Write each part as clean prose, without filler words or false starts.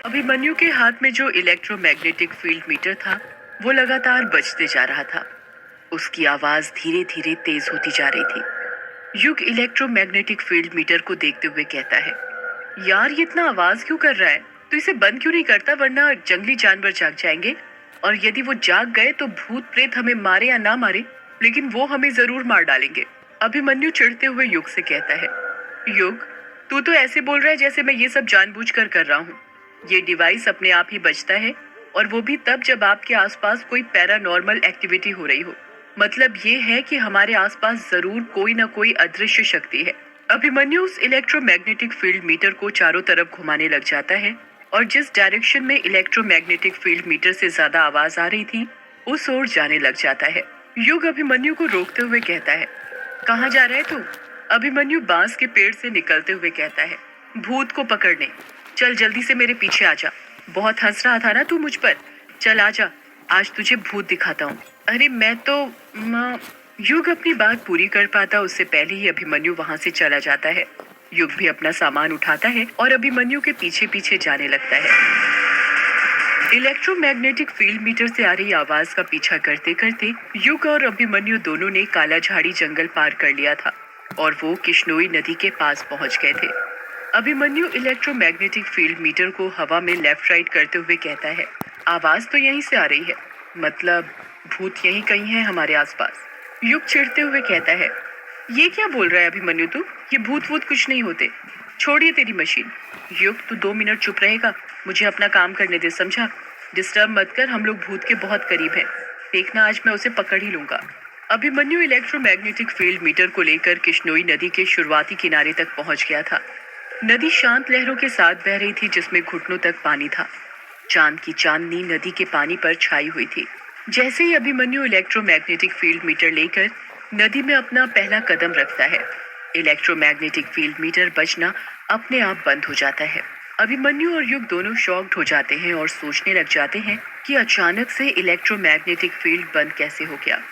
अभिमन्यु के हाथ में जो इलेक्ट्रोमैग्नेटिक फील्ड मीटर था वो लगातार बजते जा रहा था। उसकी आवाज धीरे धीरे तेज होती जा रही थी। युग इलेक्ट्रोमैग्नेटिक फील्ड मीटर को देखते हुए कहता है, यार ये इतना आवाज क्यों कर रहा है? तो इसे बंद क्यों नहीं करता, वरना जंगली जानवर जाग जाएंगे। और यदि वो जाग गए तो भूत प्रेत हमें मारे या ना मारे, लेकिन वो हमें जरूर मार डालेंगे। अभिमन्यु चिढ़ते हुए युग से कहता है, युग, तू तो ऐसे बोल रहा है जैसे मैं ये सब जानबूझकर कर रहा हूँ। ये डिवाइस अपने आप ही बजता है, और वो भी तब जब आपके आसपास कोई पैरानॉर्मल एक्टिविटी हो रही हो। मतलब ये है कि हमारे आसपास जरूर कोई ना कोई अदृश्य शक्ति है। अभिमन्यु उस इलेक्ट्रोमैग्नेटिक फील्ड मीटर को चारों तरफ घुमाने लग जाता है, और जिस डायरेक्शन में इलेक्ट्रोमैग्नेटिक फील्ड मीटर से ज्यादा आवाज आ रही थी उस ओर जाने लग जाता है। युग अभिमन्यु को रोकते हुए कहता है, कहाँ जा रहा है तू? अभिमन्यु बांस के पेड़ से निकलते हुए कहता है, भूत को पकड़ने। चल जल्दी से मेरे पीछे आजा। बहुत हंस रहा था ना तू मुझ पर? चल आजा, आज तुझे भूत दिखाता हूँ। अरे मैं तो युग अपनी बात पूरी कर पाता उससे पहले ही अभिमन्यु वहां से चला जाता है। युग भी अपना सामान उठाता है और अभिमन्यु के पीछे पीछे जाने लगता है। इलेक्ट्रोमैग्नेटिक फील्ड मीटर से आ रही आवाज का पीछा करते करते युग और अभिमन्यु दोनों ने काला झाड़ी जंगल पार कर लिया था और वो किश्नोई नदी के पास पहुंच गए थे। अभिमन्यु इलेक्ट्रोमैग्नेटिक फील्ड मीटर को हवा में लेफ्ट राइट करते हुए कहता है, आवाज तो यहीं से आ रही है, मतलब भूत यहीं कहीं है हमारे आसपास। युग चिढ़ते हुए कहता है, ये क्या बोल रहा है अभिमन्यु तू? ये भूत वूत कुछ नहीं होते। छोड़िए तेरी मशीन। युग, तू 2 मिनट चुप रहेगा? मुझे अपना काम करने दे, समझा? डिस्टर्ब मत कर, हम लोग भूत के बहुत करीब हैं। देखना आज मैं उसे पकड़ ही लूंगा। अभिमन्यु इलेक्ट्रोमैग्नेटिक फील्ड मीटर को लेकर किश्नोई नदी के शुरुआती किनारे तक पहुंच गया था। नदी शांत लहरों के साथ बह रही थी जिसमें घुटनों तक पानी था। चांद की चांदनी नदी के पानी पर छाई हुई थी। जैसे ही अभिमन्यु इलेक्ट्रोमैग्नेटिक फील्ड मीटर लेकर नदी में अपना पहला कदम रखता है, इलेक्ट्रोमैग्नेटिक फील्ड मीटर बजना अपने आप बंद हो जाता है। अभिमन्यु और युग दोनों शॉक्ड हो जाते हैं और सोचने लग जाते हैं कि अचानक से इलेक्ट्रोमैग्नेटिक फील्ड बंद कैसे हो गया।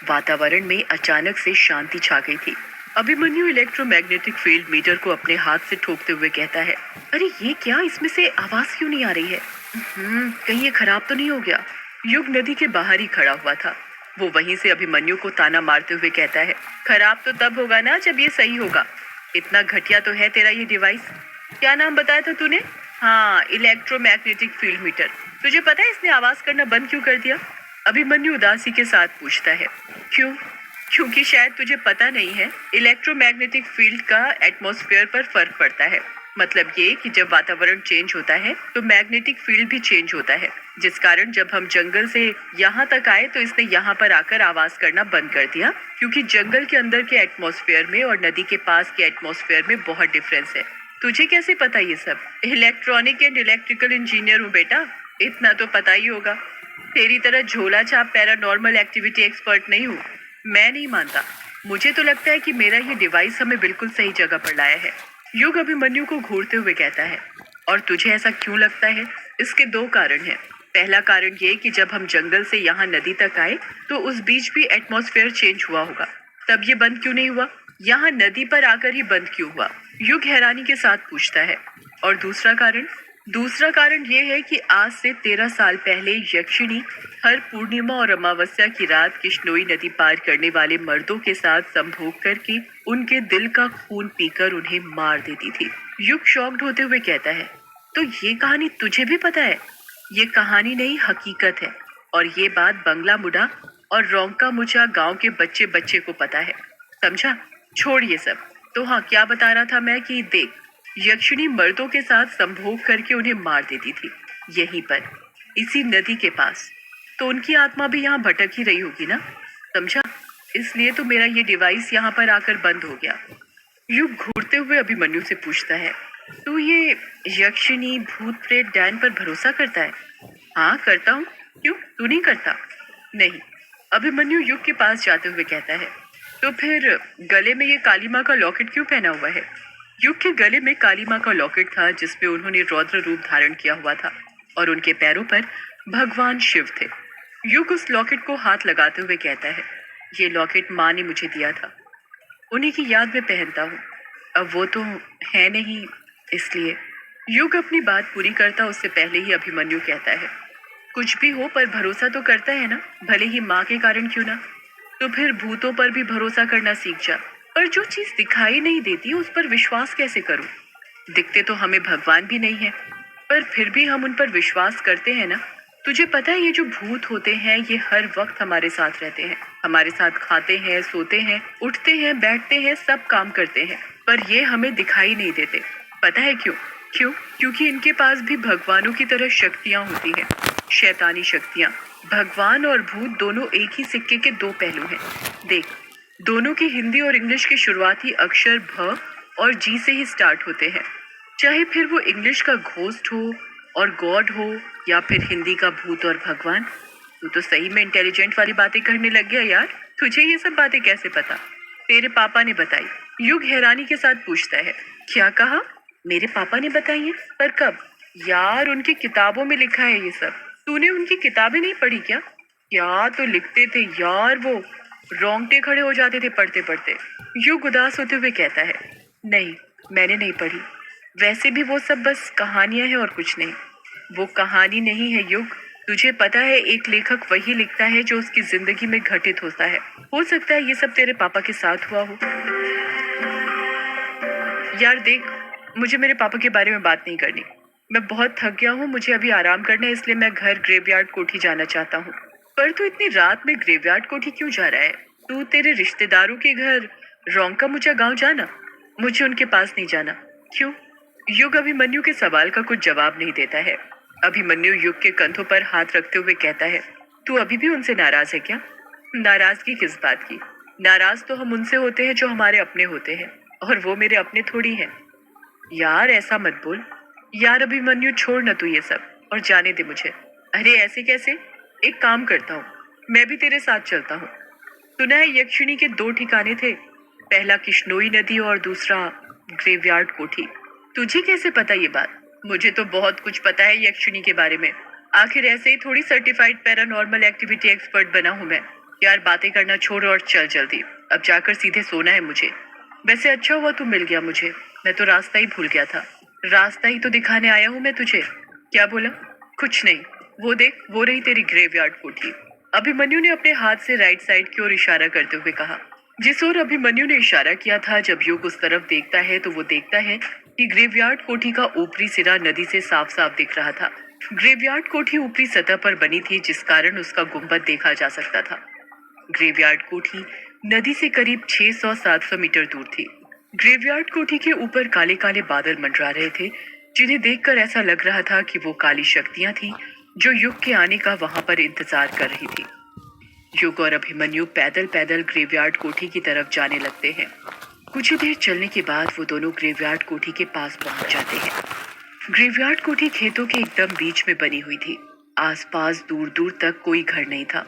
वातावरण में अचानक से शांति छा गई थी। अभिमन्यु इलेक्ट्रोमैग्नेटिक फील्ड मीटर को अपने हाथ से ठोकते हुए कहता है, अरे ये क्या, इसमें से आवाज क्यों नहीं आ रही है? कहीं ये खराब तो नहीं हो गया? युग नदी के बाहर ही खड़ा हुआ था। वो वहीं से अभिमन्यु को ताना मारते हुए कहता है, खराब तो तब होगा ना जब ये सही होगा। इतना घटिया तो है तेरा ये डिवाइस। क्या नाम बताया था तूने? हाँ, इलेक्ट्रोमैग्नेटिक फील्ड मीटर। तुझे पता है इसने आवाज करना बंद क्यों कर दिया? अभिमन्यु उदासी के साथ पूछता है। क्यों? क्योंकि शायद तुझे पता नहीं है, इलेक्ट्रोमैग्नेटिक फील्ड का एटमॉस्फेयर पर फर्क पड़ता है। मतलब ये कि जब वातावरण चेंज होता है तो मैग्नेटिक फील्ड भी चेंज होता है, जिस कारण जब हम जंगल से यहाँ तक आए तो इसने यहाँ पर आकर आवाज करना बंद कर दिया, क्योंकि जंगल के अंदर के एटमॉस्फेयर में और नदी के पास के एटमॉस्फेयर में बहुत डिफरेंस है। तुझे कैसे पता ये सब? इलेक्ट्रॉनिक एंड इलेक्ट्रिकल इंजीनियर हूँ बेटा, इतना तो पता ही होगा। तेरी तरह झोला छाप पैरानॉर्मल एक्टिविटी एक्सपर्ट नहीं हूँ। मैं नहीं मानता। मुझे तो लगता है कि मेरा ये डिवाइस हमें बिल्कुल सही जगह पर लाया है। युग अभिमन्यु को घूरते हुए कहता है, और तुझे ऐसा क्यों लगता है? इसके 2 कारण हैं। पहला कारण ये कि जब हम जंगल से यहाँ नदी तक आए तो उस बीच भी एटमॉस्फेयर चेंज हुआ होगा, तब ये बंद क्यों नहीं हुआ? यहाँ नदी पर आकर ही बंद क्यों हुआ? युग हैरानी के साथ पूछता है। और दूसरा कारण ये है कि आज से 13 साल पहले यक्षिणी हर पूर्णिमा और अमावस्या की रात किश्नोई नदी पार करने वाले मर्दों के साथ संभोग करके उनके दिल का खून पीकर उन्हें मार देती थी। युग शॉक्ड होते हुए कहता है, तो ये कहानी तुझे भी पता है? ये कहानी नहीं, हकीकत है। और ये बात बंगला मुडा और रोंका मुचा गांव के बच्चे बच्चे को पता है, समझा? छोड़ ये सब। तो हाँ, क्या बता रहा था मैं कि देख, यक्षिणी मर्दों के साथ संभोग करके उन्हें मार देती थी, यहीं पर, इसी नदी के पास। तो उनकी आत्मा भी यहाँ भटक ही रही होगी ना, समझा? इसलिए तो मेरा ये डिवाइस यहाँ पर आकर बंद हो गया। युग घूरते हुए अभिमन्यु से पूछता है, तू ये यक्षिणी भूत प्रेत डैन पर भरोसा करता है? हाँ करता हूँ। क्यों, तू नहीं करता? नहीं। अभिमन्यु युग के पास जाते हुए कहता है, तो फिर गले में ये काली माँ का लॉकेट क्यों पहना हुआ है? युग के गले में काली माँ का लॉकेट था जिसमें उन्होंने रौद्र रूप धारण किया हुआ था और उनके पैरों पर भगवान शिव थे। युग उस लॉकेट को हाथ लगाते हुए कहता है, ये लॉकेट माँ ने मुझे दिया था, उन्हीं की याद में पहनता हूँ। अब वो तो है नहीं, इसलिए युग अपनी बात पूरी करता उससे पहले ही अभिमन्यु कहता है, कुछ भी हो पर भरोसा तो करता है ना, भले ही माँ के कारण क्यों ना। तो फिर भूतों पर भी भरोसा करना सीख जा। पर जो चीज दिखाई नहीं देती उस पर विश्वास कैसे करूं? दिखते तो हमें भगवान भी नहीं है, पर फिर भी हम उन पर विश्वास करते हैं ना। तुझे पता है ये जो भूत होते हैं ये हर वक्त हमारे साथ रहते हैं, हमारे साथ खाते हैं, सोते हैं, उठते हैं, बैठते हैं, सब काम करते हैं, पर ये हमें दिखाई नहीं देते। पता है क्यों? क्यों? क्योंकि इनके पास भी भगवानों की तरह शक्तियां होती हैं, शैतानी शक्तियां। भगवान और भूत दोनों एक ही सिक्के के दो पहलू हैं। देख, दोनों के हिंदी और इंग्लिश के शुरुआती अक्षर भ और जी से ही स्टार्ट होते हैं। चाहे फिर वो इंग्लिश का घोस्ट हो और गॉड हो या फिर हिंदी का भूत और भगवान। तू तो सही में इंटेलिजेंट वाली बातें करने लग गया यार। तुझे ये सब बातें कैसे पता? तेरे पापा ने बताई। युग हैरानी के साथ पूछता है। क्या कहा? मेरे पापा ने बताई है? पर कब? यार उनकी किताबों में लिखा है ये सब। तूने उनकी किताबें नहीं पढ़ी क्या? क्या तो लिखते थे यार वो, रोंगटे खड़े हो जाते थे पढ़ते पढ़ते। युग उदास होते हुए कहता है, नहीं, मैंने नहीं पढ़ी। वैसे भी वो सब बस कहानियां हैं और कुछ नहीं। वो कहानी नहीं है युग। तुझे पता है एक लेखक वही लिखता है जो उसकी जिंदगी में घटित होता है। हो सकता है ये सब तेरे पापा के साथ हुआ हो। यार देख, मुझे मेरे पापा के बारे में बात नहीं करनी। मैं बहुत थक गया हूँ, मुझे अभी आराम करना है, इसलिए मैं घर ग्रेवयार्ड कोठी जाना चाहता हूँ। पर तू इतनी रात में ग्रेवयार्ड कोठी क्यों जा रहा है? तू तेरे रिश्तेदारों के घर रोंका मुचा गांव जाना। मुझे उनके पास नहीं जाना। क्यों? युग अभिमन्यु के सवाल का कुछ जवाब नहीं देता है। अभिमन्यु युग के कंधों पर हाथ रखते हुए कहता है, तू अभी भी उनसे नाराज है क्या? नाराजगी किस बात की? नाराज तो हम उनसे होते हैं जो हमारे अपने होते हैं, और वो मेरे अपने थोड़ी हैं। यार ऐसा मत बोल। यार अभिमन्यु छोड़ न तू ये सब और जाने दे मुझे। अरे ऐसे कैसे? एक काम करता हूँ, मैं भी तेरे साथ चलता हूँ। सुना है यक्षिणी के दो ठिकाने थे, पहला किश्नोई नदी और दूसरा ग्रेवयार्ड कोठी। तुझे कैसे पता ये बात? मुझे तो बहुत कुछ पता है यक्षिणी के बारे में। आखिर ऐसे ही थोड़ी सर्टिफाइड पैरानॉर्मल एक्टिविटी एक्सपर्ट बना हूं मैं। यार बातें करना छोड़ और चल जल्दी, अब जाकर सीधे सोना है मुझे। वैसे अच्छा हुआ तू मिल गया मुझे, मैं तो रास्ता ही भूल गया था। रास्ता ही तो दिखाने आया हूँ मैं तुझे। क्या बोला? कुछ नहीं। वो देख, वो रही तेरी ग्रेवयार्ड कोठी। अभिमन्यु ने अपने हाथ से राइट साइड की ओर इशारा करते हुए कहा। जिस ओर अभिमन्यु ने इशारा किया था, जब युग उस तरफ देखता है तो वो देखता है कि ग्रेवयार्ड कोठी का ऊपरी सिरा नदी से साफ साफ दिख रहा था। ग्रेवयार्ड कोठी ऊपरी सतह पर बनी थी, जिस कारण उसका गुंबद देखा जा सकता था। ग्रेवयार्ड कोठी नदी से करीब 600-700 मीटर दूर थी। ग्रेवयार्ड कोठी के ऊपर काले काले बादल मंडरा रहे थे, जिन्हें देखकर ऐसा लग रहा था कि वो काली शक्तियां थी जो युग के आने का वहां पर इंतजार कर रही थी। युग और अभिमन्यु पैदल पैदल ग्रेवयार्ड कोठी की तरफ जाने लगते हैं। कुछ ही देर चलने के बाद वो दोनों ग्रेवयार्ड कोठी के पास पहुंच जाते हैं। ग्रेवयार्ड कोठी खेतों के एकदम बीच में बनी हुई थी। आसपास दूर दूर तक कोई घर नहीं था।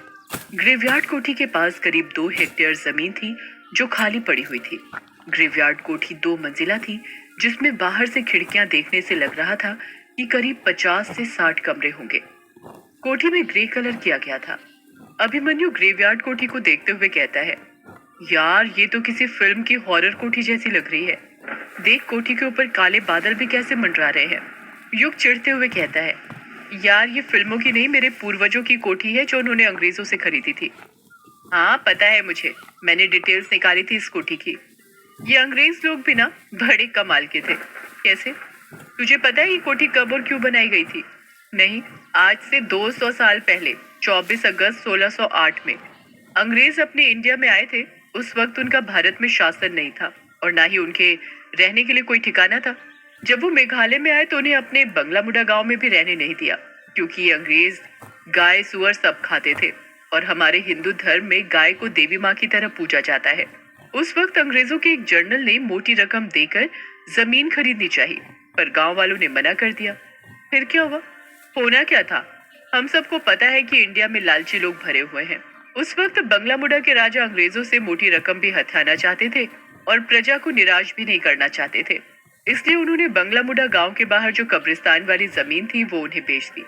ग्रेवयार्ड कोठी के पास करीब 2 हेक्टेयर जमीन थी जो खाली पड़ी हुई थी। ग्रेवयार्ड कोठी 2 मंजिला थी, जिसमें बाहर से खिड़कियां देखने से लग रहा था कि करीब 50 से 60 कमरे होंगे। कोठी में ग्रे कलर किया गया था। अभिमन्यु ग्रेवयार्ड कोठी को देखते हुए कहता है, यार ये तो किसी फिल्म की हॉरर कोठी जैसी लग रही है। देख, कोठी के ऊपर काले बादल भी कैसे मंडरा रहे हैं। युग चिढ़ते हुए कहता है, यार ये फिल्मों की नहीं, मेरे पूर्वजों की कोठी है जो उन्होंने अंग्रेजों से खरीदी थी। हाँ पता है मुझे, मैंने डिटेल्स निकाली थी इस कोठी की। ये अंग्रेज लोग भी ना बड़े कमाल के थे। कैसे? तुझे पता है ये कोठी कब और क्यों बनाई गई थी? नहीं, आज से 200 साल पहले 24 अगस्त 1608 में अंग्रेज अपने इंडिया में आए थे। उस वक्त उनका भारत में शासन नहीं था और ना ही उनके रहने के लिए कोई ठिकाना था। जब वो मेघालय में आए तो उन्हें अपने बंगला मुडा गांव में भी रहने नहीं दिया, क्योंकि ये अंग्रेज गाय सुअर सब खाते थे और हमारे हिंदू धर्म में गाय को देवी माँ की तरह पूजा जाता है। उस वक्त अंग्रेजों के एक जनरल ने मोटी रकम देकर जमीन खरीदनी चाहिए, पर गांव वालों ने मना कर दिया। फिर क्या हुआ? होना क्या था? हम सबको पता है कि इंडिया में लालची लोग भरे हुए हैं। उस वक्त बंगला मुडा के राजा अंग्रेजों से मोटी रकम भी हथियाना चाहते थे और प्रजा को निराश भी नहीं करना चाहते थे। इसलिए उन्होंने बंगला मुडा गांव के बाहर जो कब्रिस्तान वाली जमीन थी वो उन्हें बेच दी।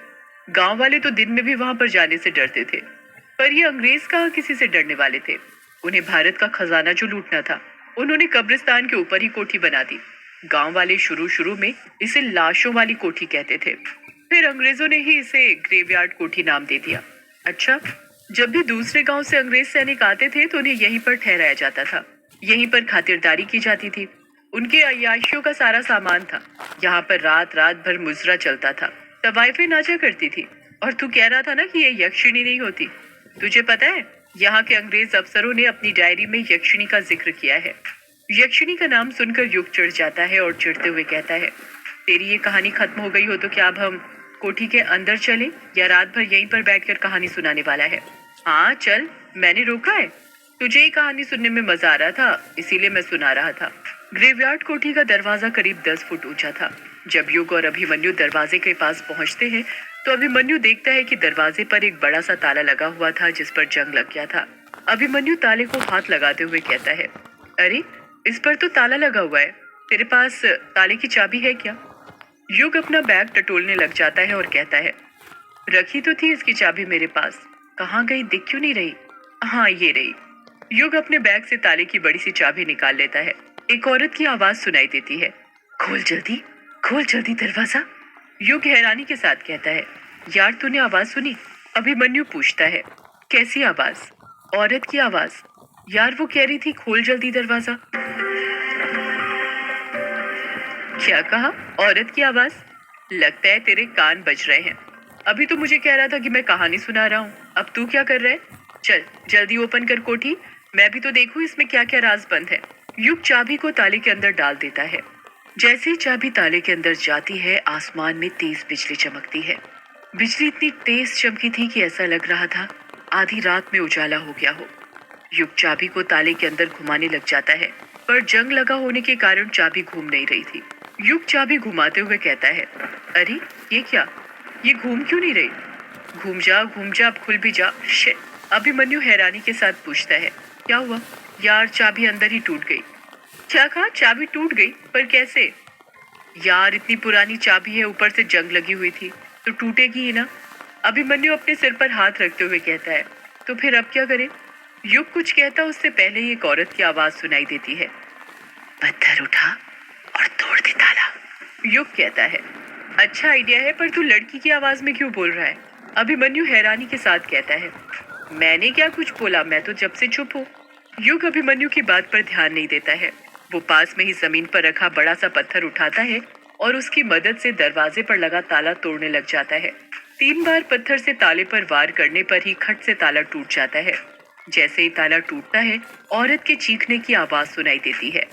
गांव वाले तो दिन में भी वहां पर जाने से डरते थे, पर ये अंग्रेज कहाँ किसी से डरने वाले थे। उन्हें भारत का खजाना जो लूटना था, उन्होंने कब्रिस्तान के ऊपर ही कोठी बना दी। गांव वाले शुरू शुरू में इसे लाशों वाली कोठी कहते थे, फिर अंग्रेजों ने ही इसे ग्रेवयार्ड कोठी नाम दे दिया। अच्छा, जब भी दूसरे गांव से अंग्रेज सैनिक आते थे तो उन्हें यहीं पर ठहराया जाता था, यहीं पर खातिरदारी की जाती थी। उनके अय्याशियों का सारा सामान था। यहाँ पर रात रात भर मुजरा चलता था, तवाइफें नाचा करती थी। और तू कह रहा था ना कि ये यक्षिणी नहीं होती। तुझे पता है, यहाँ के अंग्रेज अफसरों ने अपनी डायरी में यक्षिणी का जिक्र किया है। यक्षिणी का नाम सुनकर युग चिढ़ जाता है और चिढ़ते हुए कहता है, तेरी ये कहानी खत्म हो गई हो तो क्या अब हम कोठी के अंदर चलें या रात भर यहीं पर बैठकर कहानी सुनाने वाला है? हाँ चल, मैंने रोका है। तुझे ही कहानी सुनने में मजा आ रहा था, इसीलिए मैं सुना रहा था। ग्रेवयार्ड कोठी का दरवाजा करीब 10 फुट ऊंचा था। जब युग और अभिमन्यु दरवाजे के पास पहुंचते हैं तो अभिमन्यु देखता है कि दरवाजे पर एक बड़ा सा ताला लगा हुआ था जिस पर जंग लग गया था। अभिमन्यु ताले को हाथ लगाते हुए कहता है, अरे इस पर तो ताला लगा हुआ है, तेरे पास ताले की चाबी है क्या? युग अपना बैग टटोलने लग जाता है और कहता है, रखी तो थी इसकी चाबी मेरे पास, कहाँ गई दिख क्यों नहीं रही? हाँ ये रही। युग अपने बैग से ताले की बड़ी सी चाबी निकाल लेता है। एक औरत की आवाज सुनाई देती है, खोल जल्दी दरवाजा। युग हैरानी के साथ कहता है, यार तूने आवाज सुनी? अभिमन्यु पूछता है, कैसी आवाज? औरत की आवाज। यार वो कह रही थी खोल जल्दी दरवाजा। क्या कहा? औरत की आवाज? लगता है तेरे कान बज रहे हैं। अभी तो मुझे कह रहा था कि मैं कहानी सुना रहा हूँ, अब तू क्या कर रहा है? चल जल्दी ओपन कर कोठी, मैं भी तो देखूं इसमें क्या क्या राज बंद है। युग चाबी को ताले के अंदर डाल देता है। जैसे ही चाबी ताले के अंदर जाती है, आसमान में तेज बिजली चमकती है। बिजली इतनी तेज चमकी थी कि ऐसा लग रहा था आधी रात में उजाला हो गया हो। युग चाबी को ताले के अंदर घुमाने लग जाता है, पर जंग लगा होने के कारण चाबी घूम नहीं रही थी। युग चाबी घुमाते हुए कहता है, अरे ये क्या, ये घूम क्यों नहीं रही? घूम जा अब खुल भी जा। शिट। अभिमन्यु हैरानी के साथ पूछता है, क्या हुआ? यार चाबी अंदर ही टूट गई। क्या कहा? चाबी टूट गई? पर कैसे? यार इतनी पुरानी चाबी है, ऊपर से जंग लगी हुई थी, तो टूटेगी ही ना। अभिमन्यु अपने सिर पर हाथ रखते हुए कहता है, तो फिर अब क्या करें? युग कुछ कहता उससे पहले ही एक औरत की आवाज सुनाई देती है, पत्थर उठा और तोड़ दे ताला। युग कहता है, अच्छा आइडिया है, पर तू लड़की की आवाज में क्यों बोल रहा है? अभिमन्यु हैरानी के साथ कहता है, मैंने क्या कुछ बोला, मैं तो जब से चुप हूँ। युग अभिमन्यु की बात पर ध्यान नहीं देता है। वो पास में ही जमीन पर रखा बड़ा सा पत्थर उठाता है और उसकी मदद से दरवाजे पर लगा ताला तोड़ने लग जाता है। 3 बार पत्थर से ताले पर वार करने पर ही खट से ताला टूट जाता है। जैसे ही ताला टूटता है, औरत के चीखने की आवाज सुनाई देती है।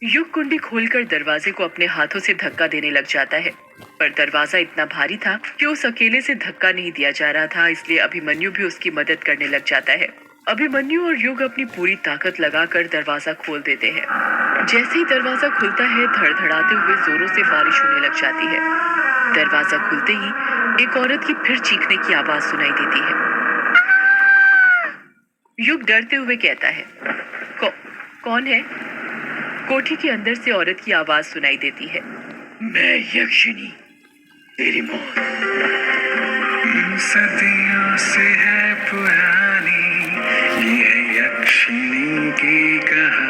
युग कुंडी खोलकर दरवाजे को अपने हाथों से धक्का देने लग जाता है, पर दरवाजा इतना भारी था कि उस अकेले से धक्का नहीं दिया जा रहा था, इसलिए अभिमन्यु भी उसकी मदद करने लग जाता है। अभिमन्यु और युग अपनी पूरी ताकत लगाकर दरवाजा खोल देते हैं। जैसे ही दरवाजा खुलता है, धड़धड़ाते हुए जोरों से बारिश होने लग जाती है। दरवाजा खुलते ही एक औरत की फिर चीखने की आवाज सुनाई देती है। युग डरते हुए कहता है, कौन है? कोठी के अंदर से औरत की आवाज सुनाई देती है, मैं यक्षिणी, तेरी मौत। सदियों से है पुरानी ये यक्षिणी की कहानी।